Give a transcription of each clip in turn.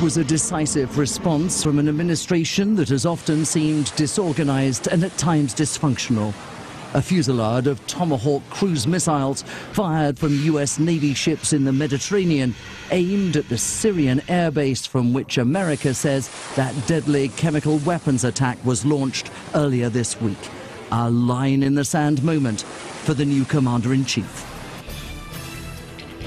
was a decisive response from an administration that has often seemed disorganized and at times dysfunctional. A fusillade of Tomahawk cruise missiles fired from US Navy ships in the Mediterranean aimed at the Syrian airbase from which America says that deadly chemical weapons attack was launched earlier this week. A line in the sand moment for the new commander-in-chief.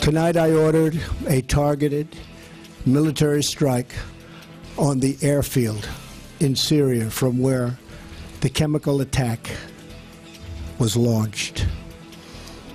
Tonight I ordered a targeted military strike on the airfield in Syria from where the chemical attack was launched.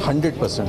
100%,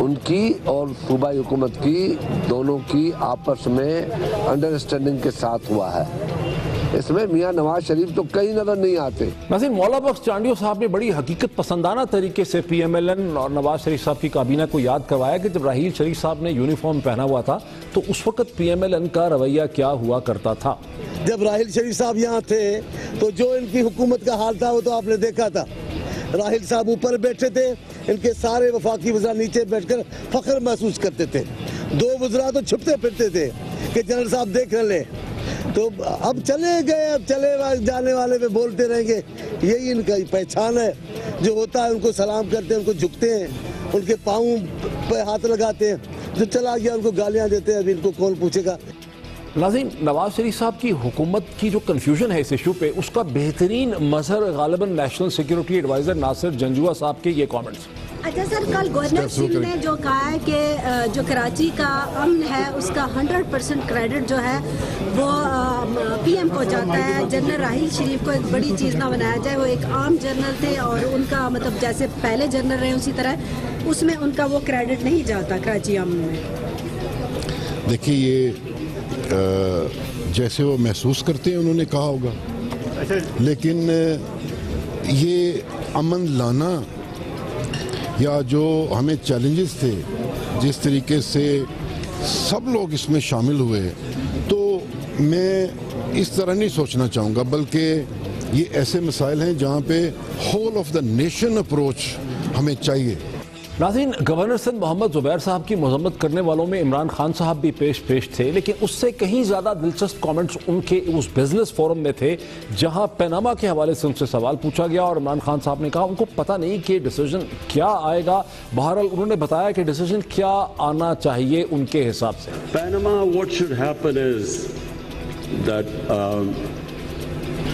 ان کی اور صوبائی حکومت کی دونوں کی آپس میں understanding کے ساتھ ہوا ہے. اس میں میاں نواز شریف تو کہیں نظر نہیں آتے. ناظرین، مولا بخش چانڈیو صاحب نے بڑی حقیقت پسندانہ طریقے سے پی ایم ایل این اور نواز شریف صاحب کی کابینہ کو یاد کروایا کہ جب راحیل شریف صاحب نے یونیفارم پہنا ہوا تھا تو اس وقت پی ایم ایل این کا رویہ کیا ہوا کرتا تھا. جب راحیل شریف صاحب یہاں تھے تو جو ان کی حکومت کا حال تھا وہ تو آپ نے دیکھا تھا. راحیل صاحب اوپر بیٹھے تھے, ان کے سارے وفاقی وزراء نیچے بیٹھ کر فخر محسوس کرتے تھے. 2 وزراء تو چھپتے پھرتے تھے کہ جنرل صاحب دیکھ لیں. تو اب چلے گئے, اب چلے جانے والے پہ بولتے رہیں گے. یہی ان کا پہچان ہے. جو ہوتا ہے ان کو سلام کرتے ہیں, ان کو جھکتے ہیں, ان کے پاؤں پہ ہاتھ لگاتے ہیں. جو چلا گیا ان کو گالیاں دیتے ہیں. ابھی ان کو کون پوچھے گا. ناظرین، نواز شریف صاحب کی حکومت کی جو کنفیوژن ہے اس ایشو پہ, اس کا بہترین مظہر غالباً نیشنل سیکیورٹی ایڈوائزر ناصر جنجوعہ صاحب کے یہ کامنٹس. اچھا سر, کل گورنر سنگھ نے جو کہا ہے کہ جو کراچی کا امن ہے اس کا 100% کریڈٹ جو ہے وہ پی ایم کو جاتا ہے. جنرل راحیل شریف کو ایک بڑی چیز نہ بنایا جائے. وہ ایک عام جنرل تھے اور ان کا مطلب جیسے پہلے جنرل رہے اسی طرح اس میں ان کا وہ کریڈٹ نہیں جاتا کراچی امن میں. دیکھیے, یہ جیسے وہ محسوس کرتے ہیں انہوں نے کہا ہوگا, لیکن یہ امن لانا یا جو ہمیں چیلنجز تھے, جس طریقے سے سب لوگ اس میں شامل ہوئے, تو میں اس طرح نہیں سوچنا چاہوں گا, بلکہ یہ ایسے مسائل ہیں جہاں پہ whole of the nation approach ہمیں چاہیے. ناظرین، گورنر سندھ محمد زبیر صاحب کی مذمت کرنے والوں میں عمران خان صاحب بھی پیش تھے, لیکن اس سے کہیں زیادہ دلچسپ کامنٹس ان کے اس بزنس فورم میں تھے جہاں پیناما کے حوالے سے ان سے سوال پوچھا گیا اور عمران خان صاحب نے کہا ان کو پتہ نہیں کہ ڈیسیجن کیا آئے گا. بہرحال انہوں نے بتایا کہ ڈیسیجن کیا آنا چاہیے ان کے حساب سے. Panama, what should happen is that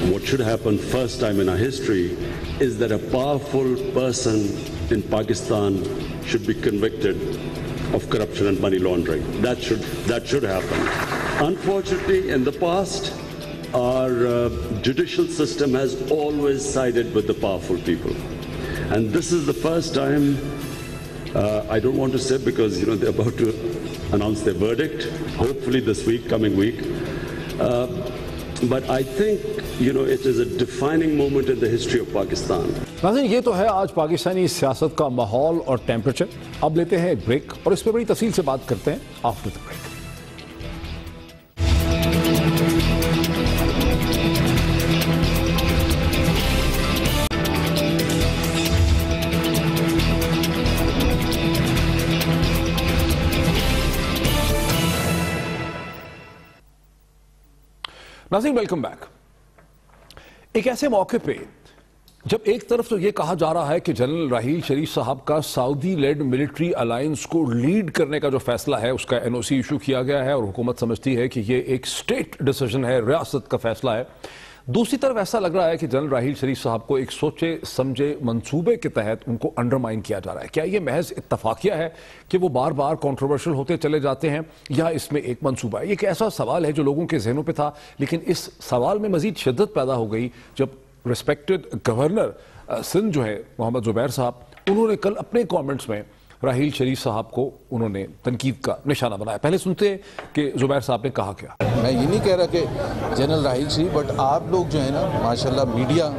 what should happen first time in our history is that a powerful person in Pakistan should be convicted of corruption and money laundering. That should happen. Unfortunately, in the past, our judicial system has always sided with the powerful people. And this is the first time, I don't want to say because they're about to announce their verdict, hopefully this week, coming week. But I think it is a defining moment in the history of Pakistan. ناظرین، یہ تو ہے آج پاکستانی سیاست کا ماحول اور temperature. اب لیتے ہیں ایک بریک اور اس پہ بڑی تفصیل سے بات کرتے ہیں آفٹر دی بریک. ناظرین، ویلکم بیک. ایک ایسے موقع پہ جب ایک طرف تو یہ کہا جا رہا ہے کہ جنرل راحیل شریف صاحب کا سعودی لیڈ ملٹری الائنس کو لیڈ کرنے کا جو فیصلہ ہے اس کا این او سی ایشو کیا گیا ہے اور حکومت سمجھتی ہے کہ یہ ایک سٹیٹ ڈیسیژن ہے, ریاست کا فیصلہ ہے. دوسری طرف ایسا لگ رہا ہے کہ جنرل راحیل شریف صاحب کو ایک سوچے سمجھے منصوبے کے تحت ان کو انڈرمائن کیا جا رہا ہے. کیا یہ محض اتفاقیہ ہے کہ وہ بار بار کنٹروورشل ہوتے چلے جاتے ہیں یا اس میں ایک منصوبہ ہے؟ یہ ایک ایسا سوال ہے جو لوگوں کے ذہنوں پہ تھا, لیکن اس سوال میں مزید شدت پیدا ہو گئی جب ریسپیکٹڈ گورنر سندھ جو ہے محمد زبیر صاحب, انہوں نے کل اپنے کامنٹس میں راحیل شریف صاحب کو انہوں نے تنقید کا نشانہ بنایا. پہلے سنتے ہیں کہ زبیر صاحب نے کہا کیا. میں یہ نہیں کہہ رہا کہ جنرل راحیل شریف, بٹ آپ لوگ جو ہے نا ماشاءاللہ میڈیا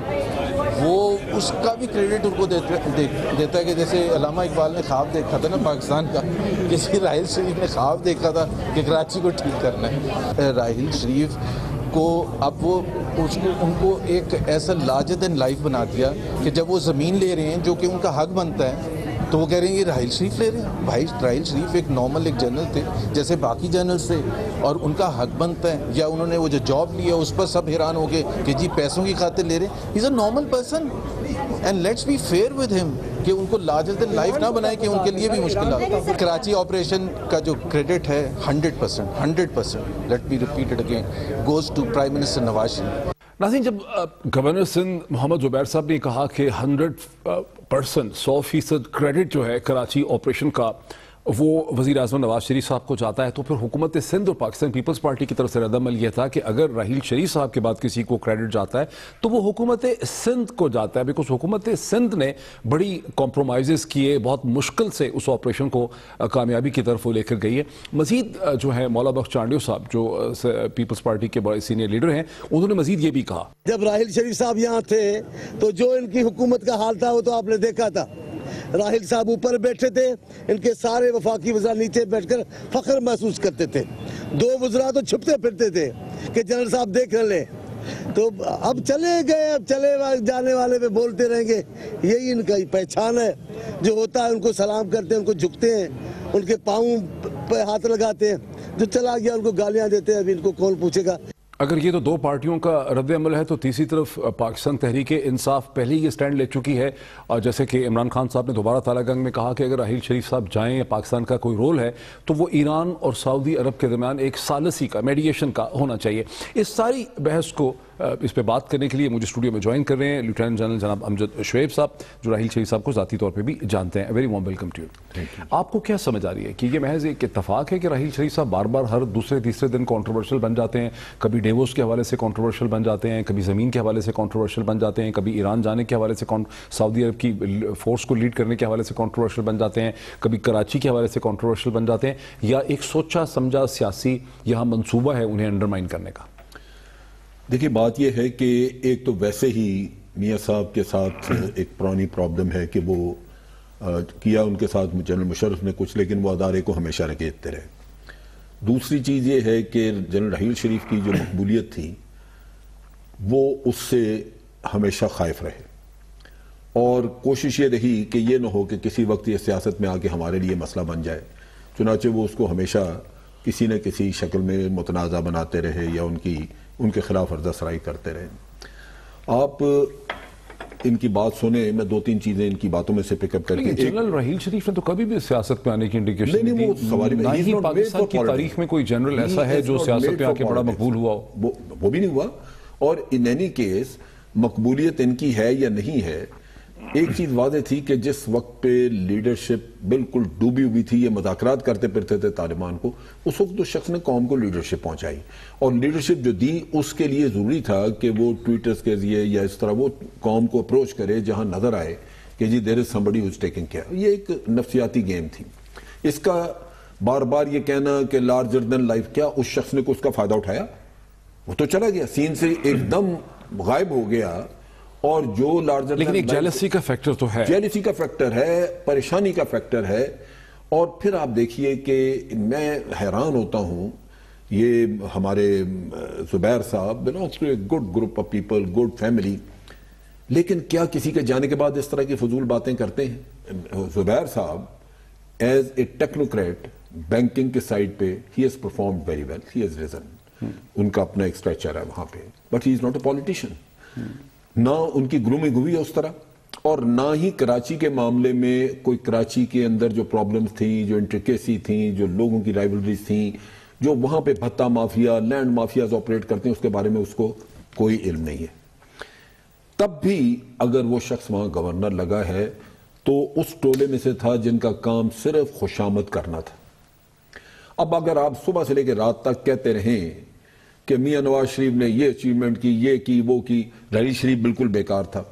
وہ اس کا بھی کریڈٹ ان کو دیتا ہے کہ جیسے علامہ اقبال نے خواب دیکھا تھا نا پاکستان کا, کسی راحیل شریف نے خواب دیکھا تھا کہ کراچی کو ٹھیک کرنا ہے. راحیل شریف کو اب وہ ان کو ایک ایسا لارجر دین لائف بنا دیا کہ جب وہ زمین لے رہے ہیں جو کہ ان کا حق بنتا ہے تو وہ کہہ رہے ہیں یہ راحیل شریف لے رہے ہیں. بھائی راحیل شریف ایک نارمل ایک جنرل تھے جیسے باقی جنرلز تھے اور ان کا حق بنتا ہے, یا انہوں نے وہ جو جاب لیا اس پر سب حیران ہو گئے کہ جی پیسوں کی خاطر لے رہے ہیں. He is a normal person and let's be fair with ہم کہ ان کو لارجر دین لائف نہ بنائے کہ ان کے لیے بھی مشکلات. کراچی آپریشن کا جو کریڈٹ ہے 100% let be repeated again goes to prime minister Nawaz Sharif. ناظرین، جب گورنر سندھ محمد زبیر صاحب نے کہا کہ 100% 100% کریڈٹ جو ہے کراچی آپریشن کا وہ وزیر اعظم نواز شریف صاحب کو جاتا ہے تو پھر حکومت سندھ اور پاکستان پیپلز پارٹی کی طرف سے رد عمل یہ تھا کہ اگر راحیل شریف صاحب کے بعد کسی کو کریڈٹ جاتا ہے تو وہ حکومت سندھ کو جاتا ہے، بیکاز حکومت سندھ نے بڑی کمپرومائزز کیے، بہت مشکل سے اس آپریشن کو کامیابی کی طرف وہ لے کر گئی ہے۔ مزید جو ہے مولا بخش چانڈیو صاحب جو پیپلز پارٹی کے بڑے سینئر لیڈر ہیں، انہوں نے مزید یہ بھی کہا جب راحیل شریف صاحب یہاں تھے تو جو ان کی حکومت کا حال تھا وہ تو آپ نے دیکھا تھا۔ راحیل صاحب اوپر بیٹھے تھے، ان کے سارے وفاقی وزراء نیچے بیٹھ کر فخر محسوس کرتے تھے۔ دو وزراء تو چھپتے پھرتے تھے کہ جنرل صاحب دیکھ لیں، تو اب چلے گئے، اب چلے جانے والے پہ بولتے رہیں گے، یہی ان کا پہچان ہے۔ جو ہوتا ہے ان کو سلام کرتے ہیں، ان کو جھکتے ہیں، ان کے پاؤں پہ ہاتھ لگاتے ہیں، جو چلا گیا ان کو گالیاں دیتے ہیں، ابھی ان کو کون پوچھے گا۔ اگر یہ تو دو پارٹیوں کا رد عمل ہے تو تیسری طرف پاکستان تحریک انصاف پہلے ہی یہ سٹینڈ لے چکی ہے، اور جیسے کہ عمران خان صاحب نے دوبارہ تالا گنگ میں کہا کہ اگر راحیل شریف صاحب جائیں یا پاکستان کا کوئی رول ہے تو وہ ایران اور سعودی عرب کے درمیان ایک ثالثی کا، میڈیشن کا ہونا چاہیے۔ اس ساری بحث کو اس پہ بات کرنے کے لیے مجھے اسٹوڈیو میں جوائن کر رہے ہیں لیفٹیننٹ جنرل جناب امجد شعیب صاحب، جو راحیل شریف صاحب کو ذاتی طور پہ بھی جانتے ہیں۔ Very warm welcome to you. آپ کو کیا سمجھ آ رہی ہے کہ یہ محض ایک اتفاق ہے کہ راحیل شریف صاحب بار بار ہر دوسرے تیسرے دن کنٹروورشل بن جاتے ہیں، کبھی ڈیووس کے حوالے سے کنٹروورشل بن جاتے ہیں، کبھی زمین کے حوالے سے کنٹروورشل بن جاتے ہیں، کبھی ایران جانے کے حوالے سے سعودی عرب کی فورس کو لیڈ کرنے کے حوالے سے کنٹروورشل بن جاتے ہیں، کبھی کراچی کے حوالے سے کنٹروورشل بن جاتے ہیں، یا ایک سوچا سمجھا سیاسی یہاں منصوبہ ہے انہیں انڈرمائن کرنے کا؟ دیکھیے بات یہ ہے کہ ایک تو ویسے ہی میاں صاحب کے ساتھ ایک پرانی پرابلم ہے کہ وہ کیا ان کے ساتھ جنرل مشرف نے کچھ، لیکن وہ ادارے کو ہمیشہ رگیدتے رہے۔ دوسری چیز یہ ہے کہ جنرل راحیل شریف کی جو مقبولیت تھی وہ اس سے ہمیشہ خائف رہے، اور کوشش یہ رہی کہ یہ نہ ہو کہ کسی وقت یہ سیاست میں آ کے ہمارے لیے مسئلہ بن جائے، چنانچہ وہ اس کو ہمیشہ کسی نہ کسی شکل میں متنازع بناتے رہے یا ان کے خلاف عرضہ سرائی کرتے رہے۔ آپ ان کی بات سنیں، میں دو تین چیزیں ان کی باتوں میں سے پک اپ کر کے۔ جنرل راحیل شریف نے تو کبھی بھی سیاست میں آنے کی انڈیکیشن نہیں دی، نہ ہی پاکستان کی تاریخ میں کوئی جنرل ایسا ہے جو سیاست میں آ کے بڑا مقبول ہوا ہو۔ وہ بھی نہیں ہوا، اور ان اینی کیس مقبولیت ان کی ہے یا نہیں ہے، ایک چیز واضح تھی کہ جس وقت پہ لیڈرشپ بالکل ڈوبی ہوئی تھی، یہ مذاکرات کرتے پھرتے تھے طالبان کو، اس وقت اس شخص نے قوم کو لیڈرشپ پہنچائی، اور لیڈرشپ جو دی اس کے لیے ضروری تھا کہ وہ ٹویٹرز کے ذریعے یا اس طرح وہ قوم کو اپروچ کرے جہاں نظر آئے کہ جی دیر از somebody who is taking care۔ یہ ایک نفسیاتی گیم تھی۔ اس کا بار بار یہ کہنا کہ لارجر دین لائف، کیا اس شخص نے اس کا فائدہ اٹھایا؟ وہ تو چلا گیا، سین سے ایک دم غائب ہو گیا، اور جو لارجر، لیکن ایک جیلسی کا فیکٹر تو ہے، جیلسی کا فیکٹر ہے، پریشانی کا فیکٹر ہے۔ اور پھر آپ دیکھیے کہ میں حیران ہوتا ہوں، یہ ہمارے زبیر صاحب belongs to a good group of people, good family، لیکن کیا کسی کے جانے کے بعد اس طرح کی فضول باتیں کرتے ہیں؟ زبیر صاحب ایز اے ٹیکنوکریٹ بینکنگ کے سائڈ پہ he has performed very well, he has risen، ان کا اپنا ایک اسٹریچر ہے وہاں پہ، but he is not a politician۔ نہ ان کی گرومنگ ہوئی ہے اس طرح، اور نہ ہی کراچی کے معاملے میں کوئی کراچی کے اندر جو پرابلمز تھیں، جو انٹریکیسی تھیں، جو لوگوں کی رائیولریز تھیں، جو وہاں پہ بھتہ مافیا، لینڈ مافیاز آپریٹ کرتے ہیں، اس کے بارے میں اس کو کوئی علم نہیں ہے۔ تب بھی اگر وہ شخص وہاں گورنر لگا ہے تو اس ٹولے میں سے تھا جن کا کام صرف خوشامد کرنا تھا۔ اب اگر آپ صبح سے لے کے رات تک کہتے رہیں کہ میاں نواز شریف نے یہ اچیومنٹ کی، یہ کی، وہ کی، راحیل شریف بالکل بیکار تھا،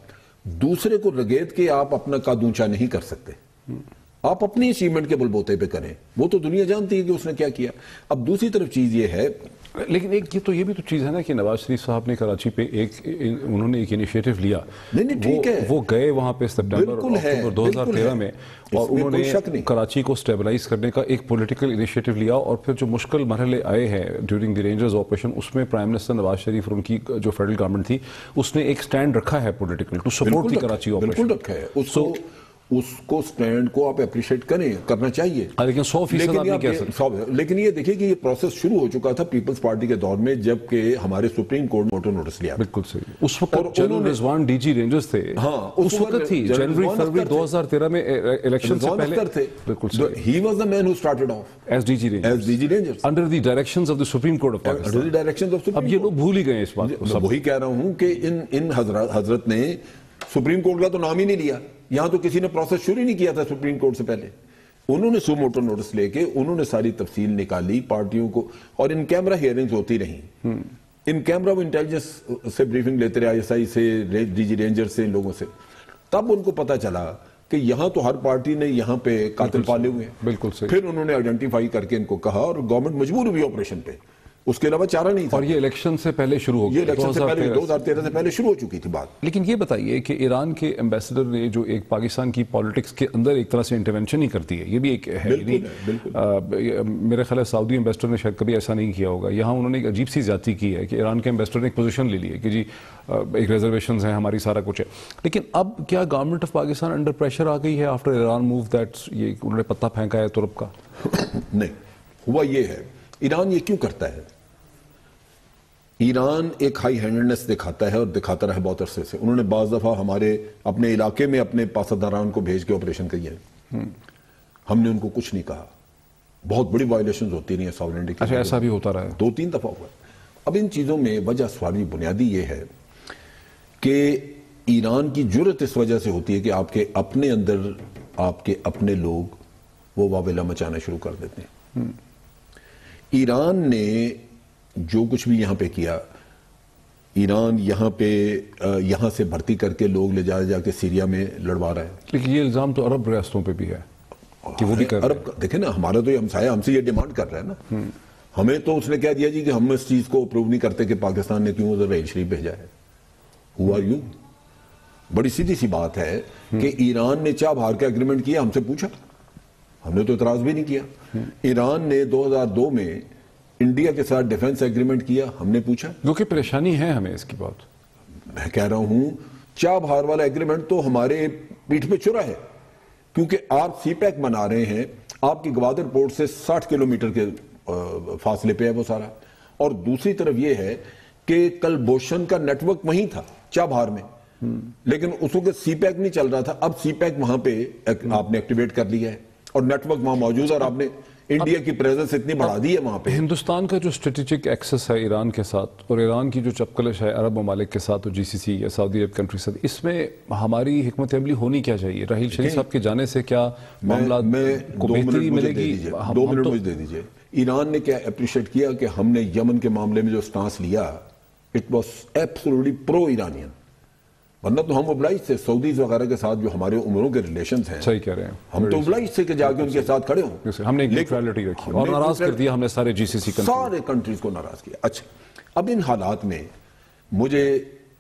دوسرے کو رگید کے آپ اپنا قد اونچا نہیں کر سکتے، آپ اپنی اچیومنٹ کے بلبوتے پہ کریں، وہ تو دنیا جانتی ہے کہ اس نے کیا کیا۔ اب دوسری طرف چیز یہ ہے، لیکن ایک یہ بھی تو چیز ہے نا کہ نواز شریف صاحب نے کراچی پہ انہوں نے ایک انیشیٹو لیا، وہ گئے وہاں پہ سپٹمبر اکتوبر 2013 میں، اور انہوں نے کراچی کو سٹیبلائز کرنے کا ایک پولیٹیکل انیشیٹو لیا، اور پھر جو مشکل مرحلے آئے ہیں ڈیورنگ دی رینجرز آپریشن، اس میں پرائم منسٹر نواز شریف اور ان کی جو فیڈرل گورنمنٹ تھی اس نے ایک سٹینڈ رکھا ہے political to support the Karachi operation. بالکل رکھا ہے، اس کو سٹینڈ کو آپ اپریشیٹ کرنا چاہیے، لیکن 100% آپ نہیں کہہ سکتے۔ لیکن یہ دیکھیں کہ یہ پروسیس شروع ہو چکا تھا پیپلز پارٹی کے دور میں، جبکہ ہمارے سپریم کورٹ موٹو نوٹس لیا۔ بالکل صحیح، اس وقت جنرل رضوان ڈی جی رینجرز تھے، اس وقت تھی جنوری فروری 2013 میں الیکشن سے پہلے، بالکل صحیح، he was the man who started off as DG Rangers under the directions of the Supreme Court of Pakistan۔ اب یہ لوگ بھول ہی گئے اس بات کو۔ وہی کہہ رہا ہوں کہ ان حضرت نے سپریم کورٹ کا تو نام ہی نہیں لیا، یہاں تو کسی نے پروسیس شروع نہیں کیا تھا سپریم کورٹ سے پہلے، انہوں نے سو موٹو نوٹس لے کے انہوں نے ساری تفصیل نکالی پارٹیوں کو, اور ان کیمرہ ہیئرنگز ہوتی رہیں, ان کیمرہ وہ انٹیلیجنس سے بریفنگ لیتے رہے, ISI سے, ڈی جی رینجر سے, ان لوگوں سے. تب ان کو پتا چلا کہ یہاں تو ہر پارٹی نے یہاں پہ قاتل پالے ہوئے ہیں. بالکل صحیح. پھر انہوں نے آئیڈینٹیفائی کر کے ان کو کہا, اور گورنمنٹ مجبور ہوئی آپریشن پہ, اس کے علاوہ چارہ نہیں تھا. اور یہ الیکشن سے پہلے شروع ہو گیا, یہ الیکشن سے پہلے 2013 سے پہلے شروع ہو چکی تھی بات. لیکن یہ بتائیے کہ ایران کے ایمبیسڈر نے جو ایک پاکستان کی پالیٹکس کے اندر ایک طرح سے انٹرونشن ہی کرتی ہے, یہ بھی ایک ہے. میرے خیال ہے سعودی ایمبیسڈر نے شاید کبھی ایسا نہیں کیا ہوگا. یہاں انہوں نے ایک عجیب سی زیادتی کی ہے کہ ایران کے ایمبیسڈر نے ایک پوزیشن لے لی ہے کہ جی ایک ریزرویشنز ہیں ہماری, سارا کچھ ہے. لیکن اب کیا government of Pakistan under pressure آ گئی ہے آفٹر ایران موو دیٹ, یہ انہوں نے پتہ پھینکا ہے ترک کا؟ نہیں, ہوا یہ ہے, ایران یہ کیوں کرتا ہے؟ ایران ایک ہائی ہینڈنس دکھاتا ہے اور دکھاتا رہا بہت عرصے سے. انہوں نے بعض دفعہ ہمارے اپنے علاقے میں اپنے پاسداران کو بھیج کے آپریشن کیے ہیں, ہم نے ان کو کچھ نہیں کہا. بہت بڑی وائلیشنز ہوتی رہی ہیں ساورنٹی کی. اچھا, ایسا بھی ہوتا رہا ہے 2-3 دفعہ ہوا. اب ان چیزوں میں وجہ سوال بنیادی یہ ہے کہ ایران کی جرت اس وجہ سے ہوتی ہے کہ آپ کے اپنے اندر آپ کے اپنے لوگ وہ واویلا مچانا شروع کر دیتے ہیں. ایران نے جو کچھ بھی یہاں پہ کیا, ایران یہاں سے بھرتی کر کے لوگ لے جا کے سیریا میں لڑوا رہا ہے. لیکن یہ الزام تو عرب ریاستوں پہ بھی ہے کہ وہ بھی کر رہے ہیں. دیکھیں نا, ہمارا تو یہ ہمسایہ ہم سے یہ ڈیمانڈ کر رہا ہے نا. ہمیں تو اس نے کہہ دیا جی کہ ہم اس چیز کو اپروو نہیں کرتے کہ پاکستان نے کیوں ادھر رحیل شریف بھیجا ہے. Who are you? بڑی سیدھی سی بات ہے کہ ایران نے چابہار کا ایگریمنٹ کیا, ہم سے پوچھا, ہم نے تو اعتراض بھی نہیں کیا. ایران نے 2002 میں انڈیا کے ساتھ ڈیفنس ایگریمنٹ کیا, ہم نے پوچھا. کیونکہ پریشانی ہے ہمیں اس کی بات. میں کہہ رہا ہوں چابہار والا ایگریمنٹ تو ہمارے پیٹھ پہ چرا ہے, کیونکہ آپ سی پیک بنا رہے ہیں, آپ کی گوادر پورٹ سے 60 کلومیٹر کے فاصلے پہ ہے وہ سارا. اور دوسری طرف یہ ہے کہ کل بوشن کا نیٹ ورک وہیں تھا چابہار میں, لیکن اس وقت سی پیک نہیں چل رہا تھا. اب سی پیک وہاں پہ آپ نے ایکٹیویٹ کر لیا ہے اور نیٹ ورک وہاں موجود ہے, اور آپ نے انڈیا کی پریزنس اتنی بڑھا دی ہے وہاں پہ. ہندوستان کا جو اسٹریٹجک ایکسس ہے ایران کے ساتھ, اور ایران کی جو چپکلش ہے عرب ممالک کے ساتھ اور GCC یا سعودی عرب کنٹری سے, اس میں ہماری حکمت عملی ہونی کیا چاہیے؟ راحیل شریف صاحب کے جانے سے کیا معاملات کو بہتری ملے گی؟ 2 منٹ مجھے دے دیجئے. ایران نے کیا اپریشیٹ کیا کہ ہم نے یمن کے معاملے میں جو سٹانس لیا, it was absolutely pro Iranian. ورنہ تو ہم obliged تھے سعودیز وغیرہ کے ساتھ جو ہمارے عمروں کے ریلیشنز ہیں, صحیح کہہ رہے ہیں, ہم تو obliged تھے کہ جا کے ان کے ساتھ کھڑے ہوں. ہم نے ایک نیوٹرلٹی رکھی اور ناراض کر دیا ہم نے سارے GCC سارے کنٹریز کو ناراض کیا. اچھا, اب ان حالات میں مجھے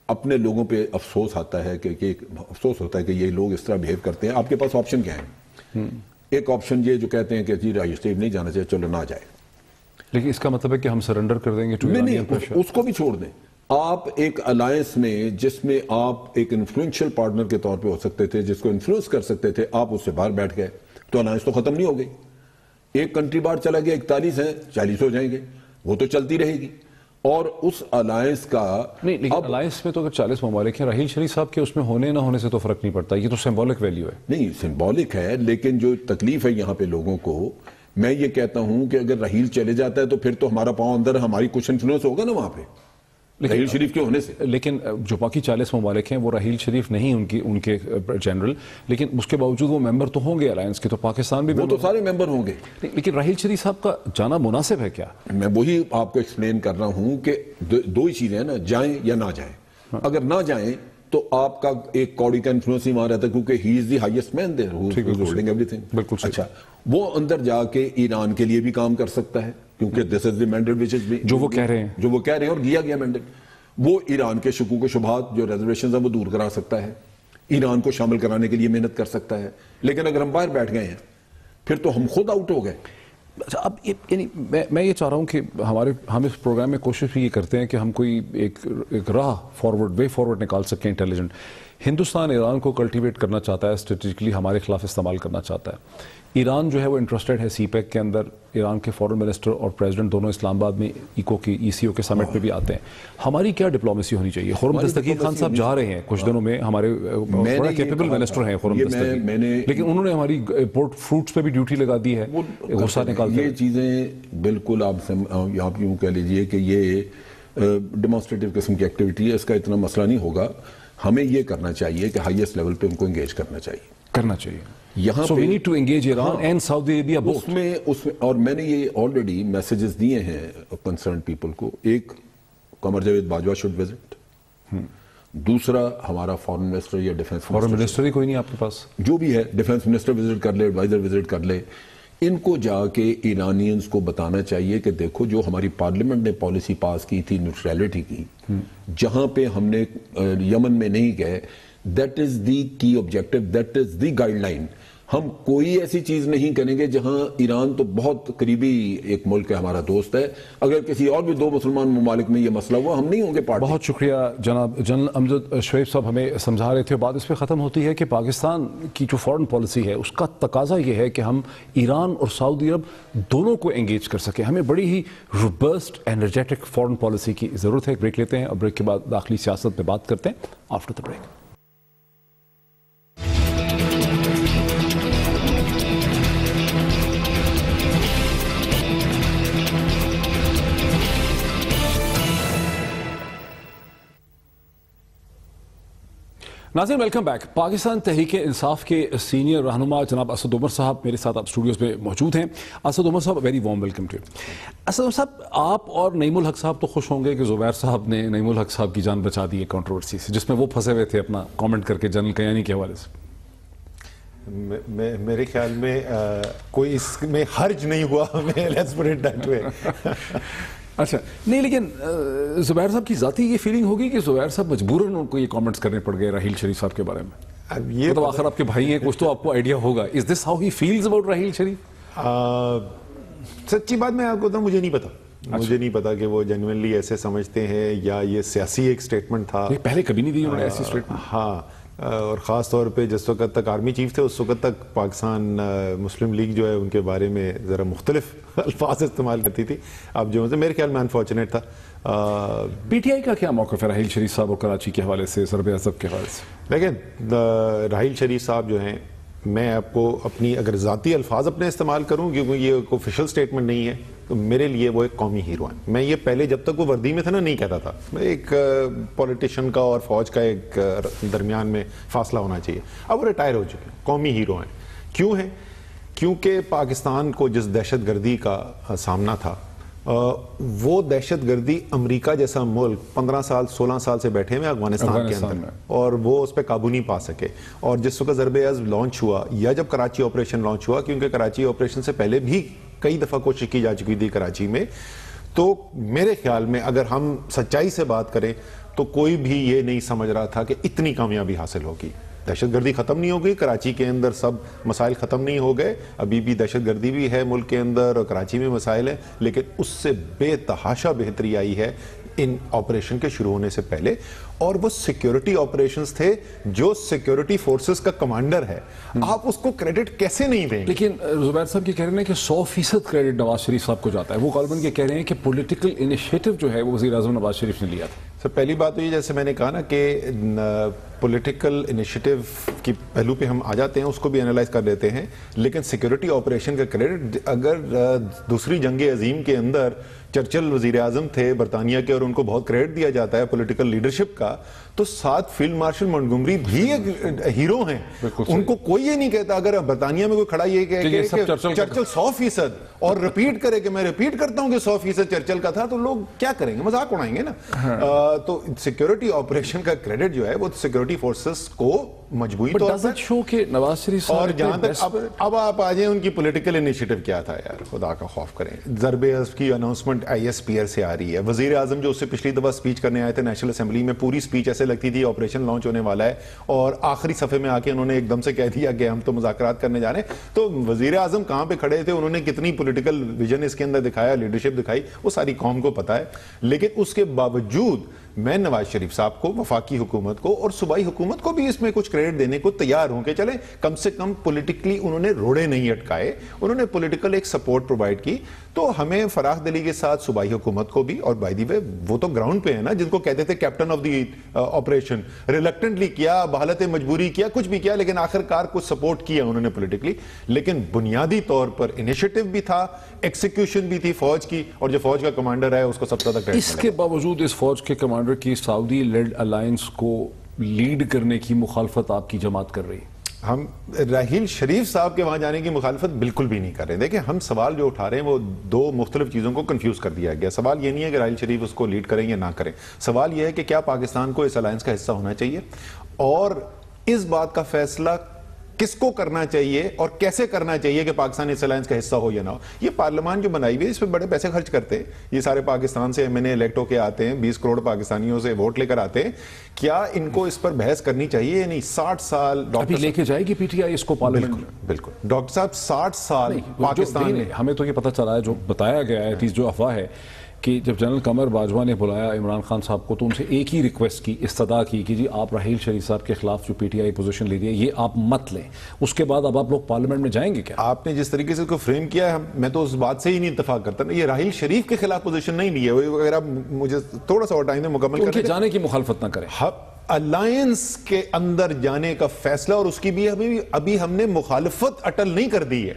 اپنے لوگوں پہ افسوس آتا ہے کہ افسوس ہوتا ہے کہ یہ لوگ اس طرح بہیو کرتے ہیں. آپ کے پاس آپشن کیا ہیں؟ ایک آپشن یہ جو کہتے ہیں کہ جی راحیل شریف نہیں جانا چاہیے, چلو نہ جائے. لیکن اس کا مطلب ہے کہ ہم سرنڈر کر دیں گے؟ نہیں, اس کو بھی چھوڑ دیں. آپ ایک الائنس میں جس میں آپ ایک انفلوئنشل پارٹنر کے طور پہ ہو سکتے تھے, جس کو انفلوئنس کر سکتے تھے, آپ اس سے باہر بیٹھ گئے, تو الائنس تو ختم نہیں ہو گئی. ایک کنٹری باہر چلا گیا, 41 ہیں, 40 ہو جائیں گے, وہ تو چلتی رہے گی. اور اس الائنس کا نہیں, لیکن الائنس میں تو اگر 40 ممالک ہیں, راحیل شریف صاحب کے اس میں ہونے نہ ہونے سے تو فرق نہیں پڑتا, یہ تو سمبولک ویلیو ہے. نہیں, سمبولک ہے, لیکن جو تکلیف ہے یہاں پہ لوگوں کو, میں یہ کہتا ہوں کہ اگر راحیل چلے جاتا ہے تو پھر تو ہمارا پاؤں اندر, ہماری کچھ انفلوئنس ہوگا نا وہاں پہ راحیل شریف کے ہونے سے. لیکن جو باقی 40 ممالک ہیں وہ راحیل شریف نہیں ان کے جنرل, لیکن اس کے باوجود وہ ممبر تو ہوں گے الائنس کے, تو پاکستان بھی وہ تو سارے ممبر ہوں گے. لیکن راحیل شریف صاحب کا جانا مناسب ہے کیا؟ میں وہی آپ کو ایکسپلین کر رہا ہوں کہ 2 ہی چیزیں ہیں نا, جائیں یا نہ جائیں. اگر نہ جائیں تو آپ کا ایک کوڑی کا انفلوئنس ہی وہاں رہتا ہے, کیونکہ he is the highest man there who is holding everything. بالکل. اچھا, وہ اندر جا کے ایران کے لیے بھی کام کر سکتا ہے, کیونکہ دس از دی مینڈیٹ وچ از جو وہ کہہ رہے ہیں اور گیا مینڈیٹ. وہ ایران کے شکوک و شبہات جو ریزرویشنز ہیں وہ دور کرا سکتا ہے, ایران کو شامل کرانے کے لیے محنت کر سکتا ہے. لیکن اگر ہم باہر بیٹھ گئے ہیں پھر تو ہم خود آؤٹ ہو گئے. اب یعنی میں یہ چاہ رہا ہوں کہ ہم اس پروگرام میں کوشش بھی یہ کرتے ہیں کہ ہم کوئی ایک راہ فارورڈ, وے فارورڈ نکال سکیں انٹیلیجنٹ. ہندوستان ایران کو کلٹیویٹ کرنا چاہتا ہے, اسٹریٹجکلی ہمارے خلاف استعمال کرنا چاہتا ہے. ایران جو ہے وہ انٹرسٹڈ ہے سی پیک کے اندر. ایران کے فورن منسٹر اور پریزیڈنٹ دونوں اسلام آباد میں ECO کے سمٹ پہ بھی آتے ہیں. ہماری کیا ڈپلومیسی ہونی چاہیے؟ خرم دستگیر خان صاحب جا رہے ہیں کچھ دنوں میں, ہمارے بڑا کیپیبل منسٹر ہیں خرم دستگیر, لیکن انہوں نے ہماری امپورٹ فروٹس پہ بھی ڈیوٹی لگا دی ہے, غصہ نکالتے ہیں. یہ چیزیں بالکل آپ یوں کہہ لیجئے کہ یہ ڈیمانسٹریٹو قسم کی ایکٹیویٹی ہے, اس کا اتنا مسئلہ نہیں ہوگا. ہمیں یہ کرنا چاہیے کہ ہائیسٹ لیول پہ ان کو انگیج کرنا چاہیے. کرنا چاہیے. یہاں So we need to engage Iran and Saudi Arabia both. اس میں اور میں نے یہ آلریڈی میسیجز دیے ہیں کنسرن پیپل کو. ایک قمر جاوید باجوہ شوڈ وزٹ, دوسرا ہمارا فارن منسٹر یا ڈیفنس فارن منسٹر ہی کوئی نہیں آپ کے پاس, جو بھی ہے ڈیفنس منسٹر وزٹ کر لے, ایڈوائزر وزٹ کر لے. ان کو جا کے ایرانینز کو بتانا چاہیے کہ دیکھو جو ہماری پارلیمنٹ نے پالیسی پاس کی تھی نیوٹرلٹی کی, جہاں پہ ہم نے یمن میں نہیں گئے, دیٹ از دی کی objective, that is the guide line. ہم کوئی ایسی چیز نہیں کریں گے جہاں ایران تو بہت قریبی ایک ملک ہے, ہمارا دوست ہے, اگر کسی اور بھی 2 مسلمان ممالک میں یہ مسئلہ ہوا ہم نہیں ہوں گے پارٹی. بہت شکریہ جناب. جنرل امجد شعیب صاحب ہمیں سمجھا رہے تھے, بات اس پہ ختم ہوتی ہے کہ پاکستان کی جو فارن پالیسی ہے اس کا تقاضا یہ ہے کہ ہم ایران اور سعودی عرب دونوں کو انگیج کر سکیں. ہمیں بڑی ہی روبسٹ انرجیٹک فارن پالیسی کی ضرورت ہے. ایک بریک لیتے ہیں اور بریک کے بعد داخلی سیاست پہ بات کرتے ہیں آفٹر دا بریک. ناظرین ویلکم بیک. پاکستان تحریک انصاف کے سینئر رہنما جناب اسد عمر صاحب میرے ساتھ آپ اسٹوڈیوز میں موجود ہیں. اسد عمر صاحب very warm welcome to you. Asad Umar صاحب, آپ اور نعیم الحق صاحب تو خوش ہوں گے کہ زبیر صاحب نے نعیم الحق صاحب کی جان بچا دی ہے کنٹروورسی سے, جس میں وہ پھنسے ہوئے تھے اپنا کامنٹ کر کے جنرل کیانی کے حوالے سے. میرے خیال میں کوئی اس میں حرج نہیں ہوا ہمیں, let's put it that way. اچھا نہیں, لیکن زبیر صاحب کی ذاتی یہ فیلنگ ہوگی کہ زبیر صاحب مجبوراً ان کو یہ کامنٹس کرنے پڑ گئے راحیل شریف صاحب کے بارے میں؟ یہ مطلب آخر آپ کے بھائی ہیں, کچھ تو آپ کو آئیڈیا ہوگا. Is this how he feels about Raheel Sharif? سچی بات میں آپ کو بتاؤں, مجھے نہیں پتا. مجھے نہیں پتا کہ وہ جینوئنلی ایسے سمجھتے ہیں یا یہ سیاسی ایک سٹیٹمنٹ تھا. پہلے کبھی نہیں دی انہوں نے ایسی سٹیٹمنٹ. ہاں, اور خاص طور پہ جس وقت تک آرمی چیف تھے اس وقت تک پاکستان مسلم لیگ جو ہے ان کے بارے میں ذرا مختلف الفاظ استعمال کرتی تھی. اب جو میرے خیال میں انفارچونیٹ تھا. پی ٹی آئی کا کیا موقف ہے راحیل شریف صاحب اور کراچی کے حوالے سے, ضرب عضب کے حوالے سے؟ دیکھیں, راحیل شریف صاحب جو ہیں, میں آپ کو اپنی اگر ذاتی الفاظ اپنے استعمال کروں کیونکہ یہ کوئی آفیشیل سٹیٹمنٹ نہیں ہے, تو میرے لیے وہ ایک قومی ہیرو ہیں. میں یہ پہلے جب تک وہ وردی میں تھا نا نہیں کہتا تھا, ایک پولیٹیشین کا اور فوج کا ایک درمیان میں فاصلہ ہونا چاہیے. اب وہ ریٹائر ہو چکے ہیں, قومی ہیرو ہیں. کیوں ہیں؟ کیونکہ پاکستان کو جس دہشت گردی کا سامنا تھا, وہ دہشت گردی امریکہ جیسا ملک 15 سال 16 سال سے بیٹھے ہوئے افغانستان کے اندر, اور وہ اس پہ قابو نہیں پا سکے. اور جس وقت ضرب عضب لانچ ہوا یا جب کراچی آپریشن لانچ ہوا, کیونکہ کراچی آپریشن سے پہلے بھی کئی دفعہ کوشش کی جا چکی تھی کراچی میں, تو میرے خیال میں اگر ہم سچائی سے بات کریں تو کوئی بھی یہ نہیں سمجھ رہا تھا کہ اتنی کامیابی حاصل ہوگی. دہشت گردی ختم نہیں ہو گئی, کراچی کے اندر سب مسائل ختم نہیں ہو گئے, ابھی بھی دہشت گردی بھی ہے ملک کے اندر اور کراچی میں مسائل ہیں, لیکن اس سے بے تحاشا بہتری آئی ہے ان آپریشن کے شروع ہونے سے پہلے. اور وہ سیکیورٹی آپریشنز تھے, جو سیکیورٹی فورسز کا کمانڈر ہے, آپ اس کو کریڈٹ کیسے نہیں دیں گے؟ لیکن زبیر صاحب یہ کہہ رہے ہیں کہ 100% کریڈٹ نواز شریف صاحب کو جاتا ہے. وہ غالباً یہ کہہ رہے ہیں کہ پولیٹیکل انیشیٹو جو ہے وہ وزیر اعظم نواز شریف نے لیا تھا. سر پہلی بات تو یہ, جیسے میں نے کہا نا کہ پولیٹیکل انیشیٹو کی پہلو پہ ہم آ جاتے ہیں, اس کو بھی انالائز کر لیتے ہیں, لیکن سیکیورٹی آپریشن کا کریڈٹ اگر دوسری جنگ عظیم کے اندر چرچل وزیر اعظم تھے برطانیہ کے اور ان کو بہت کریڈٹ دیا جاتا ہے پولیٹیکل لیڈرشپ کا, تو ساتھ فیلڈ مارشل مونٹگومری بھی ایک ہیرو ہیں. ان کو کوئی یہ نہیں کہتا, اگر برطانیہ میں کوئی کھڑا یہ کہے کہ چرچل 100% اور ریپیٹ کرے کہ میں ریپیٹ کرتا ہوں کہ 100% چرچل کا تھا, تو لوگ کیا کریں گے, مذاق اڑائیں گے نا. تو سیکیورٹی آپریشن کا کریڈٹ جو ہے وہ سیکیورٹی فورسز کو مجموعی طور پر. اور جہاں تک اب آپ آ جائیں ان کی پولیٹیکل انیشیٹو کیا تھا یار, خدا کا خوف کریں. ضرب عضب کی اناؤنسمنٹ ISPR سے آ رہی ہے. وزیر اعظم جو اس سے پچھلی دفعہ سپیچ کرنے آئے تھے نیشنل اسمبلی میں, پوری سپیچ ایسے لگتی تھی آپریشن لانچ ہونے والا ہے, اور آخری صفحے میں آ کے انہوں نے ایک دم سے کہہ دیا کہ ہم تو مذاکرات کرنے جا رہے ہیں. تو وزیر اعظم کہاں پہ کھڑے تھے, انہوں نے کتنی پولیٹیکل ویژن اس کے اندر دکھایا, لیڈرشپ دکھائی, وہ ساری قوم کو پتا ہے. لیکن اس کے باوجود میں نواز شریف صاحب کو, وفاقی حکومت کو اور صوبائی حکومت کو بھی اس میں کچھ کریڈٹ دینے کو تیار ہوں کہ چلیں کم سے کم پولیٹیکلی انہوں نے روڑے نہیں اٹکائے, انہوں نے پولیٹیکل ایک سپورٹ پرووائڈ کی. تو ہمیں فراخ دلی کے ساتھ صوبائی حکومت کو بھی, اور بائی دی وے وہ تو گراؤنڈ پہ ہے نا, جن کو کہتے تھے کیپٹن آف دی آپریشن, ریلکٹنٹلی کیا, بحالت مجبوری کیا, کچھ بھی کیا, لیکن آخر کار کچھ سپورٹ کیا انہوں نے پولیٹیکلی. لیکن بنیادی طور پر انیشیٹو بھی تھا, ایکسیکیوشن بھی تھی فوج کی, اور جو فوج کا کمانڈر ہے اس کو سب سے زیادہ کریڈٹ. اس کے باوجود اس فوج کے کمانڈر کی سعودی لیڈ الائنس کو لیڈ کرنے کی مخالفت آپ کی جماعت کر رہی ہے. ہم راحیل شریف صاحب کے وہاں جانے کی مخالفت بالکل بھی نہیں کر رہے. دیکھیں ہم سوال جو اٹھا رہے ہیں وہ دو مختلف چیزوں کو کنفیوز کر دیا گیا. سوال یہ نہیں ہے کہ راحیل شریف اس کو لیڈ کریں یا نہ کریں. سوال یہ ہے کہ کیا پاکستان کو اس الائنس کا حصہ ہونا چاہیے, اور اس بات کا فیصلہ کس کو کرنا چاہیے اور کیسے کرنا چاہیے کہ پاکستان اس الائنس کا حصہ ہو یا نہ ہو. یہ پارلیمان جو بنائی ہوئی ہے اس پہ بڑے پیسے خرچ کرتے ہیں. یہ سارے پاکستان سے ایم این اے الیکٹ ہو کے آتے ہیں, 20 کروڑ پاکستانیوں سے ووٹ لے کر آتے ہیں. کیا ان کو اس پر بحث کرنی چاہیے یا نہیں؟ 60 سال ابھی لے کے جائے گی پی ٹی آئی اس کو پارلیمنٹ میں؟ بالکل ڈاکٹر صاحب 60 سال پاکستان میں. ہمیں تو یہ پتہ چلا ہے, جو بتایا گیا ہے, جو افواہ ہے کہ جب جنرل قمر باجوہ نے بلایا عمران خان صاحب کو تو ان سے ایک ہی ریکویسٹ کی, استدعا کی کہ جی آپ راحیل شریف صاحب کے خلاف جو پی ٹی آئی پوزیشن لی دی ہے یہ آپ مت لیں. اس کے بعد اب آپ لوگ پارلیمنٹ میں جائیں گے کیا؟ آپ نے جس طریقے سے اس کو فریم کیا ہے میں تو اس بات سے ہی نہیں اتفاق کرتا. یہ راحیل شریف کے خلاف پوزیشن نہیں لی ہے. اگر آپ مجھے تھوڑا سا اور ٹائم میں مکمل ان کے جانے کی مخالفت نہ کریں. الائنس کے اندر جانے کا فیصلہ, اور اس کی بھی ابھی ہم نے مخالفت اٹل نہیں کر دی ہے.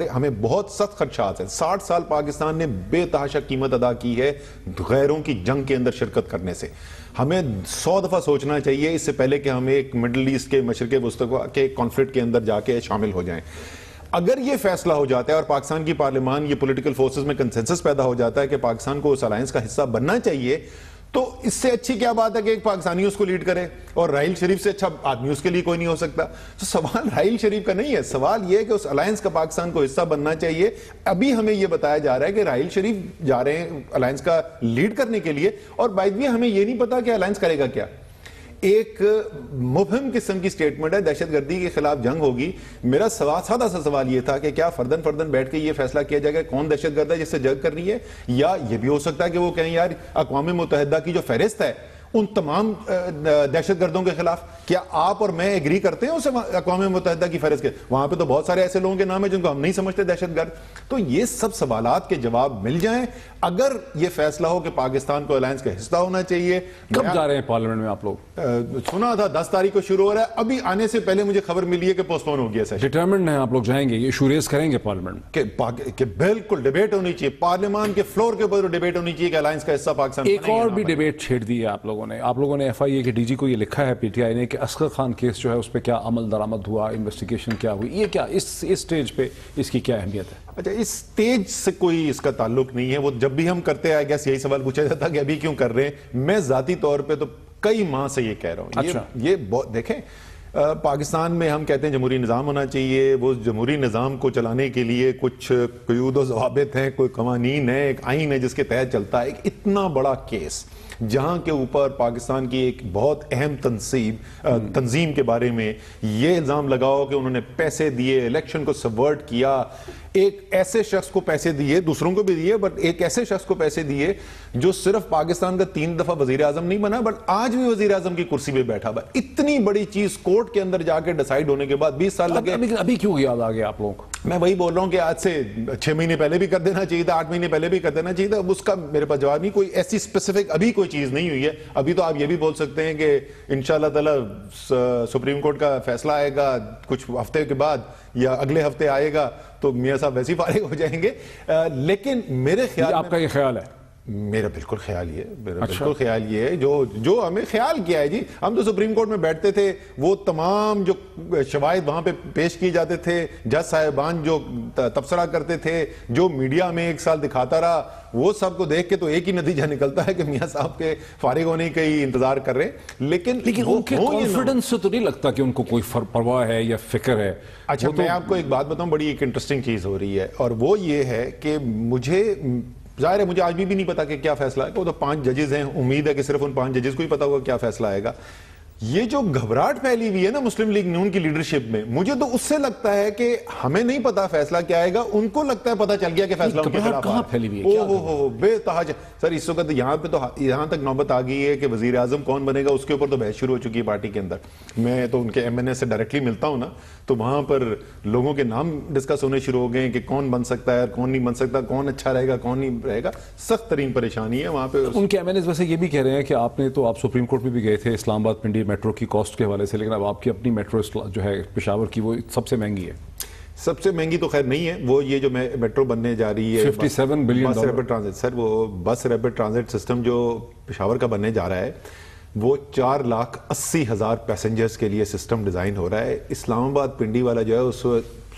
ہمیں بہت سخت خدشات ہیں. 60 سال پاکستان نے بے تحاشا قیمت ادا کی ہے غیروں کی جنگ کے اندر شرکت کرنے سے. ہمیں 100 دفعہ سوچنا چاہیے اس سے پہلے کہ ہم ایک مڈل ایسٹ کے مشرق وسطی کے کانفلکٹ کے اندر جا کے شامل ہو جائیں. اگر یہ فیصلہ ہو جاتا ہے اور پاکستان کی پارلیمان یہ پولیٹیکل فورسز میں کنسنسس پیدا ہو جاتا ہے کہ پاکستان کو اس الائنس کا حصہ بننا چاہیے, تو اس سے اچھی کیا بات ہے کہ ایک پاکستانی اس کو لیڈ کرے, اور راحیل شریف سے اچھا آدمی اس کے لیے کوئی نہیں ہو سکتا. تو سوال راحیل شریف کا نہیں ہے, سوال یہ ہے کہ اس الائنس کا پاکستان کو حصہ بننا چاہیے. ابھی ہمیں یہ بتایا جا رہا ہے کہ راحیل شریف جا رہے ہیں الائنس کا لیڈ کرنے کے لیے, اور بائی دی وے ہمیں یہ نہیں پتا کہ الائنس کرے گا کیا. ایک مبہم قسم کی سٹیٹمنٹ ہے, دہشت گردی کے خلاف جنگ ہوگی. میرا سادہ سا سوال یہ تھا کہ کیا فردن بیٹھ کے یہ فیصلہ کیا جائے گا کون دہشت گرد ہے جس سے جنگ کرنی ہے, یا یہ بھی ہو سکتا ہے کہ وہ کہیں یار اقوام متحدہ کی جو فہرست ہے ان تمام دہشت گردوں کے خلاف, کیا آپ اور میں ایگری کرتے ہیں اسے اقوام متحدہ کی فہرست کے؟ وہاں پہ تو بہت سارے ایسے لوگوں کے نام ہیں جن کو ہم نہیں سمجھتے دہشت گرد. تو یہ سب سوالات کے جواب مل جائیں اگر یہ فیصلہ ہو کہ پاکستان کو الائنس کا حصہ ہونا چاہیے. کب جا رہے ہیں پارلیمنٹ میں آپ لوگ؟ سنا تھا 10 تاریخ کو شروع ہو رہا ہے, ابھی آنے سے پہلے مجھے خبر ملی ہے کہ پوسٹ پون ہو گیا سیشن. ڈٹرمنڈ ہیں آپ لوگ جائیں گے, یہ ایشو ریز کریں گے پارلیمنٹ کہ بالکل ڈیبیٹ ہونی چاہیے, پارلیمان کے فلور کے اوپر ڈیبیٹ ہونی چاہیے کہ الائنس کا حصہ پاکستان. ایک اور بھی ڈیبیٹ چھیڑ دی ہے آپ لوگوں نے ایف آئی اے کے ڈی جی کو یہ لکھا ہے پی ٹی آئی نے کہ اصغر خان کیس جو ہے اس پہ کیا عمل درآمد ہوا, انویسٹیگیشن کیا ہوئی, یہ کیا اس سٹیج پہ اس کی کیا اہمیت ہے؟ اچھا, اس سٹیج سے کوئی اس کا تعلق نہیں ہے. وہ جب بھی ہم کرتے آئے گیس یہی سوال پوچھا جاتا کہ ابھی کیوں کر رہے ہیں. میں ذاتی طور پہ تو کئی ماہ سے یہ کہہ رہا ہوں. اچھا. یہ دیکھیں پاکستان میں ہم کہتے ہیں جمہوری نظام ہونا چاہیے, وہ جمہوری نظام کو چلانے کے لیے کچھ قیود و ضوابط ہیں, کوئی قوانین ہیں, ایک آئین ہے جس کے تحت چلتا ہے. ایک اتنا بڑا کیس جہاں کے اوپر پاکستان کی ایک بہت اہم تنظیم کے بارے میں یہ الزام لگاؤ کہ انہوں نے پیسے دیے, الیکشن کو سبورٹ کیا, ایک ایسے شخص کو پیسے دیے, دوسروں کو بھی دیے, بٹ ایک ایسے شخص کو پیسے دیے جو صرف پاکستان کا 3 دفعہ وزیر اعظم نہیں بنا بٹ آج بھی وزیر اعظم کی کرسی پہ بیٹھا ہوا. اتنی بڑی چیز کورٹ کے اندر جا کے ڈیسائیڈ ہونے کے بعد 20 سال لگے. ابھی کیوں یاد آ گیا آپ لوگوں کو؟ میں وہی بول رہا ہوں کہ آج سے 6 مہینے پہلے بھی کر دینا چاہیے تھا, 8 مہینے پہلے بھی کر دینا چاہیے تھا. اب اس کا میرے پاس جواب نہیں. کوئی ایسی اسپیسیفک ابھی کوئی چیز نہیں ہوئی ہے. ابھی تو آپ یہ بھی بول سکتے ہیں کہ انشاءاللہ تعالی سپریم کورٹ کا فیصلہ آئے گا کچھ ہفتے کے بعد یا اگلے ہفتے آئے گا تو میاں صاحب ویسے ہی فارغ ہو جائیں گے. لیکن میرے خیال, آپ کا یہ خیال ہے؟ میرا بالکل خیال یہ ہے, بالکل خیال یہ ہے جو ہمیں خیال کیا ہے. جی ہم تو سپریم کورٹ میں بیٹھتے تھے, وہ تمام جو شواہد وہاں پہ پیش کیے جاتے تھے, جج صاحبان جو تبصرہ کرتے تھے, جو میڈیا میں 1 سال دکھاتا رہا, وہ سب کو دیکھ کے تو ایک ہی نتیجہ نکلتا ہے کہ میاں صاحب کے فارغ ہونے کا ہی انتظار کر رہے ہیں. لیکن ان کے کانفیڈنس سے تو نہیں لگتا کہ ان کو کوئی پرواہ ہے یا فکر ہے. اچھا, میں آپ کو ایک بات بتاؤں, بڑی ایک انٹرسٹنگ چیز ہو رہی ہے, اور وہ یہ ہے کہ ظاہر ہے مجھے آج بھی نہیں پتا کہ کیا فیصلہ ہے. وہ تو 5 ججز ہیں, امید ہے کہ صرف ان 5 ججز کو ہی پتا ہوگا کیا فیصلہ آئے گا. یہ جو گھبراہٹ پھیلی ہوئی ہے نا مسلم لیگ نون کی لیڈرشپ میں, مجھے تو اس سے لگتا ہے کہ ہمیں نہیں پتا فیصلہ کیا آئے گا, ان کو لگتا ہے پتا چل گیا کہ فیصلہ ان کے خلاف کہاں پھیلی ہوئی ہے. اوہ بے تحاج سر, اس وقت یہاں تک نوبت آ گئی ہے کہ وزیر اعظم کون بنے گا اس کے اوپر تو بحث شروع ہو چکی ہے پارٹی کے اندر. میں تو ان کے ایم این اے سے ڈائریکٹلی ملتا ہوں نا, تو وہاں پر لوگوں کے نام ڈسکس ہونے شروع ہو گئے ہیں کہ کون بن سکتا ہے, کون نہیں بن سکتا, کون اچھا رہے گا, کون نہیں رہے گا. سخت ترین پریشانی ہے وہاں پہ. ان کے ایم این اے ویسے یہ بھی کہہ رہے ہیں کہ آپ سپریم کورٹ میں بھی گئے تھے اسلام آباد پنڈی میٹرو کی کاسٹ کے حوالے سے, لیکن اب آپ کی اپنی میٹرو جو ہے پشاور کی وہ سب سے مہنگی ہے. سب سے مہنگی تو خیر نہیں ہے, وہ یہ جو میٹرو بننے جا رہی ہے 57 بلین بس ریپڈ ٹرانزٹ. سر وہ بس ریپڈ ٹرانزٹ سسٹم جو پشاور کا بننے جا رہا ہے, وہ 4,80,000 پیسنجرز کے لیے سسٹم ڈیزائن ہو رہا ہے. اسلام آباد پنڈی والا جو ہے اس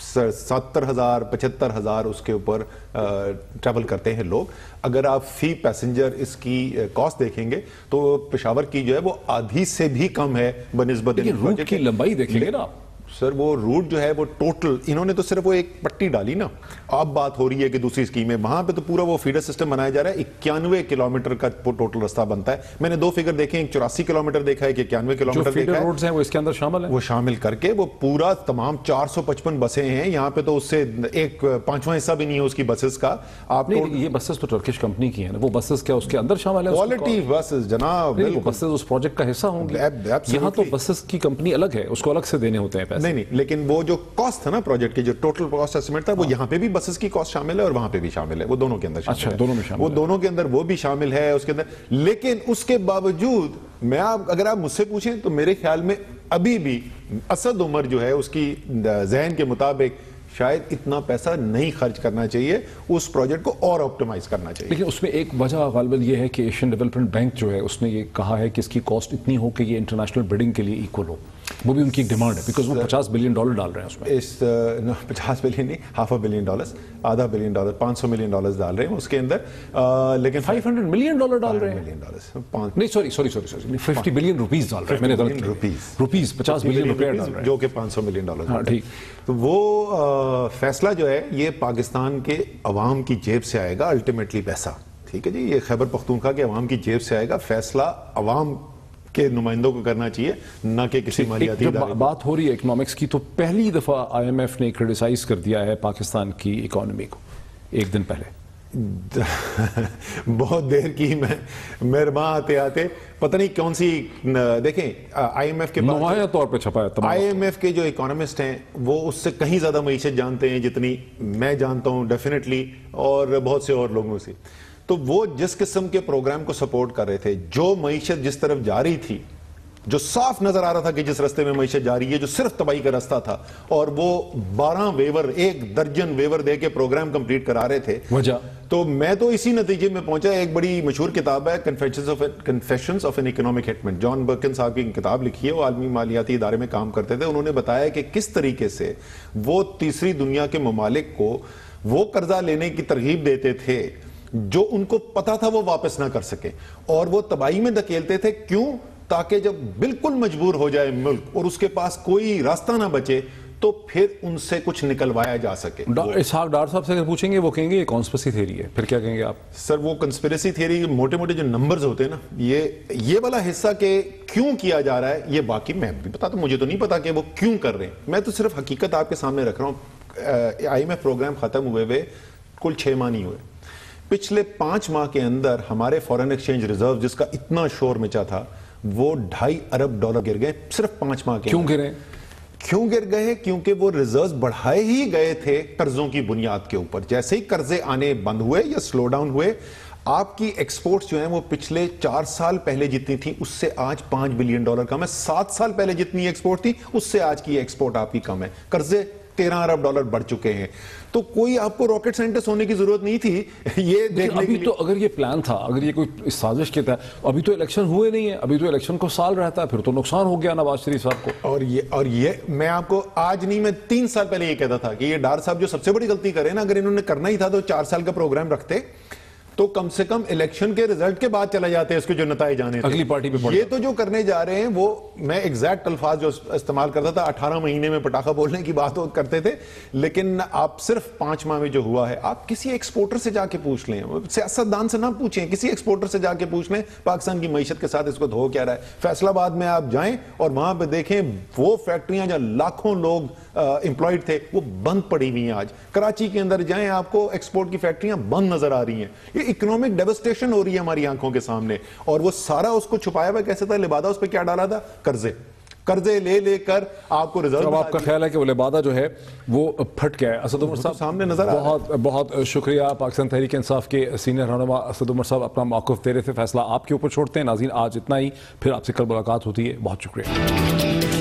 70,000 75,000 اس کے اوپر ٹریول کرتے ہیں لوگ. اگر آپ فی پیسنجر اس کی کاسٹ دیکھیں گے تو پشاور کی جو ہے وہ آدھی سے بھی کم ہے بنسبت روٹ کی لمبائی دیکھیں گے نا سر. وہ روٹ جو ہے وہ ٹوٹل انہوں نے تو صرف وہ ایک پٹی ڈالی نا. اب بات ہو رہی ہے کہ دوسری اسکیم ہے, وہاں پہ تو پورا وہ فیڈر سسٹم بنایا جا رہا ہے. 91 کلومیٹر کا ٹوٹل راستہ بنتا ہے. میں نے 2 فگر دیکھے ہیں, 84 کلومیٹر دیکھا ہے کہ 91 کلومیٹر دیکھا ہے. روڈز ہیں وہ اس کے اندر شامل ہیں, وہ شامل کر کے وہ پورا تمام 455 بسیں ہیں یہاں پہ. تو اس سے ایک 5واں حصہ بھی نہیں ہے اس کی بسز کا. آپ یہ بسز تو ٹرکش کمپنی کی ہیں نا, وہ بسز کیا اس کے اندر شامل ہیں؟ کوالٹی بسز جناب, وہ بسز اس پروجیکٹ کا حصہ ہوں گے. یہاں تو بسز کی کمپنی الگ ہے, اس کو الگ سے دینے ہوتے ہیں پیسے. نہیں, لیکن وہ جو کاسٹ تھا نا پروجیکٹ کی, جو ٹوٹل کاسٹ ایسٹیمیٹ تھا, وہ یہاں پہ بھی بسز کی کاسٹ شامل ہے اور وہاں پہ بھی شامل ہے. وہ دونوں کے اندر شامل ہے. اچھا, دونوں میں شامل ہے. وہ دونوں کے اندر وہ بھی شامل ہے اس کے اندر. لیکن اس کے باوجود میں اگر آپ مجھ سے پوچھیں تو میرے خیال میں ابھی بھی اسد عمر جو ہے اس کی ذہن کے مطابق شاید اتنا پیسہ نہیں خرچ کرنا چاہیے, اس پروجیکٹ کو اور آپٹیمائز کرنا چاہیے. لیکن اس میں ایک وجہ غالباً یہ ہے کہ ایشین ڈیولپمنٹ بینک جو ہے اس نے یہ کہا ہے کہ اس کی کاسٹ اتنی ہو کہ یہ انٹرنیشنل بڈنگ کے لیے ایکول ہو. وہ بھی ان کی ایک ڈیمانڈ ہے, بیکاز وہ $50 بلین ڈال رہے ہیں اس میں. 50 بلین نہیں, $500 بلین, $500 بلین, $500 ملین ڈال رہے ہیں اس کے اندر. لیکن $500 ملین ڈال رہے ہیں. نہیں سوری 50 بلین روپیز ڈال رہے ہیں. میں نے روپیز 50 بلین روپے ڈال رہے ہیں, جو کہ $500 ملین. ہاں ٹھیک. تو وہ فیصلہ جو ہے یہ پاکستان کے عوام کی جیب سے آئے گا الٹیمیٹلی پیسہ. ٹھیک ہے جی, یہ خیبر پختونخوا کے عوام کی جیب سے آئے گا. فیصلہ عوام کے نمائندوں کو کرنا چاہیے, نہ کہ کسی مالیاتی ادارے. جب بات ہو رہی ہے اکنامکس کی تو پہلی دفعہ IMF نے کریٹیسائز کر دیا ہے پاکستان کی اکانومی کو ایک دن پہلے. بہت دیر کی میں آتے پتہ نہیں کون سی. دیکھیں IMF کے نمایاں طور پہ چھپا ہے. IMF کے جو اکانومسٹ ہیں وہ اس سے کہیں زیادہ معیشت جانتے ہیں جتنی میں جانتا ہوں ڈیفینیٹلی, اور بہت سے اور لوگوں سے. تو وہ جس قسم کے پروگرام کو سپورٹ کر رہے تھے, جو معیشت جس طرف جا رہی تھی, جو صاف نظر آ رہا تھا کہ جس راستے میں معیشت جا رہی ہے, جو صرف تباہی کا راستہ تھا, اور وہ 12 ویور, 1 درجن ویور دے کے پروگرام کمپلیٹ کرا رہے تھے. وجہ تو میں تو اسی نتیجے میں پہنچا. ایک بڑی مشہور کتاب ہے confessions of an economic hitman, John Perkins صاحب کی کتاب لکھی ہے. وہ عالمی مالیاتی ادارے میں کام کرتے تھے. انہوں نے بتایا کہ کس طریقے سے وہ تیسری دنیا کے ممالک کو وہ قرضہ لینے کی ترغیب دیتے تھے جو ان کو پتا تھا وہ واپس نہ کر سکے, اور وہ تباہی میں دھکیلتے تھے. کیوں؟ تاکہ جب بالکل مجبور ہو جائے ملک اور اس کے پاس کوئی راستہ نہ بچے تو پھر ان سے کچھ نکلوایا جا سکے. اسحاق ڈار صاحب سے اگر پوچھیں گے وہ کہیں گے یہ کانسپریسی تھیوری ہے. پھر کیا کہیں گے آپ؟ سر وہ کنسپریسی تھیوری موٹے موٹے جو نمبرز ہوتے ہیں نا, یہ والا حصہ کہ کیوں کیا جا رہا ہے, یہ باقی میں بھی بتا دوں, مجھے تو نہیں پتا کہ وہ کیوں کر رہے ہیں. میں تو صرف حقیقت آپ کے سامنے رکھ رہا ہوں. IMF پروگرام ختم ہوئے کل 6 ماہ نہیں ہوئے. پچھلے 5 ماہ کے اندر ہمارے فورن ایکسچینج ریزرو جس کا اتنا شور مچا تھا وہ $2.5 ارب گر گئے صرف 5 ماہ کے. کیوں گر گئے؟ کیونکہ وہ ریزروز بڑھائے ہی گئے تھے قرضوں کی بنیاد کے اوپر. جیسے ہی قرضے آنے بند ہوئے یا سلو ڈاؤن ہوئے, آپ کی ایکسپورٹس جو ہیں وہ پچھلے 4 سال پہلے جتنی تھی اس سے آج $5 بلین کم ہے. 7 سال پہلے جتنی ایکسپورٹ تھی اس سے آج کی ایکسپورٹ آپ کی کم ہے. قرضے $13 ارب بڑھ چکے ہیں. تو کوئی آپ کو راکٹ سائنٹسٹ ہونے کی ضرورت نہیں تھی یہ دیکھنے کے لیے. تو اگر یہ پلان تھا, اگر یہ کوئی سازش کے تحت, ابھی تو الیکشن ہوئے نہیں ہے, ابھی تو الیکشن کو سال رہتا ہے, پھر تو نقصان ہو گیا نواز شریف صاحب کو. اور یہ میں آپ کو آج نہیں, میں 3 سال پہلے یہ کہتا تھا کہ یہ ڈار صاحب جو سب سے بڑی غلطی کرے نا, اگر انہوں نے کرنا ہی تھا تو 4 سال کا پروگرام رکھتے تو کم سے کم الیکشن کے رزلٹ کے بعد چلا جاتے اس کے جو نتائج آنے تھے. اگلی پارٹی پہ یہ تو جو کرنے جا رہے ہیں وہ میں ایگزیکٹ الفاظ جو استعمال کرتا تھا 18 مہینے میں پٹاخہ بولنے کی بات کرتے تھے, لیکن آپ صرف 5 ماہ میں جو ہوا ہے, آپ کسی ایکسپورٹر سے جا کے پوچھ لیں, سیاستدان سے نہ پوچھیں, کسی ایکسپورٹر سے جا کے پوچھ لیں پاکستان کی معیشت کے ساتھ اس کو دھو کیا رہا ہے. فیصل آباد میں آپ جائیں اور وہاں پہ دیکھیں وہ فیکٹریاں جہاں لاکھوں لوگ امپلائڈ تھے وہ بند پڑی ہوئی ہیں آج. کراچی کے اندر جائیں آپ کو ایکسپورٹ کی فیکٹریاں بند نظر آ رہی ہیں. یہ اکنامک ڈیوسٹیشن ہو رہی ہے ہماری آنکھوں کے سامنے, اور وہ سارا اس کو چھپایا ہوا کیسے تھا؟ لبادہ اس پہ کیا ڈالا تھا؟ قرضے لے کر آپ کو ریزرو. اب آپ کا خیال ہے کہ وہ لبادہ جو ہے وہ پھٹ گیا ہے؟ اسد عمر صاحب سامنے نظر آ رہا ہے. بہت شکریہ. پاکستان تحریک انصاف کے سینئر رہنما اسد عمر صاحب اپنا موقف دے رہے تھے, فیصلہ آپ کے اوپر چھوڑتے ہیں. ناظرین آج اتنا ہی, پھر آپ سے کل ملاقات ہوتی ہے. بہت شکریہ.